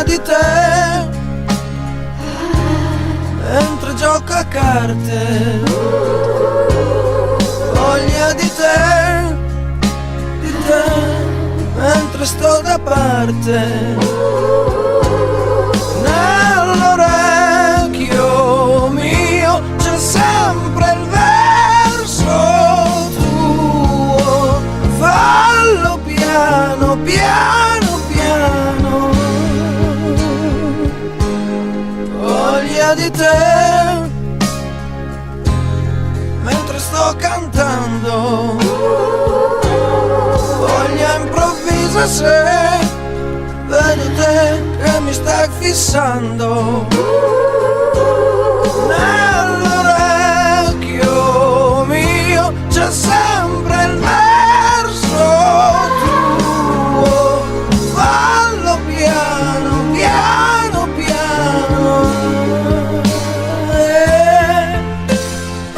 voglia di te mentre gioco a carte, voglia di te mentre sto da parte. Nell'orecchio mio c'è sempre il verso tuo, fallo piano piano piano, voglia di te mentre sto cantando, voglia improvvisa se vedo te che mi stai fissando. Nell'orecchio mio c'è sempre il verso tuo, fallo piano piano piano.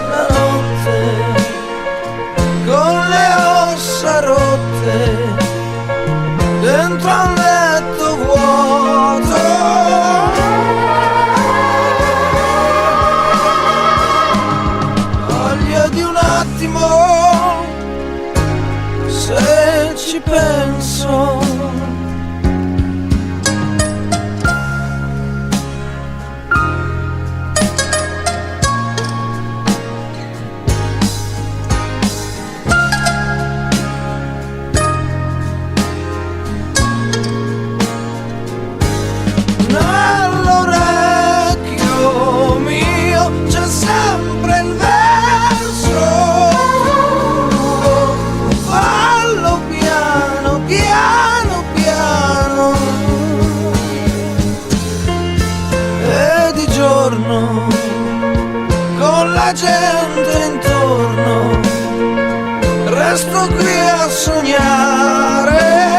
La notte con le ossa rotte dentro a un letto vuoto, voglia di un attimo se ci penso. Nell'orecchio mio c'è sempre il verso tuo, fallo piano piano piano. E di giorno con la gente intorno resto qui a sognare.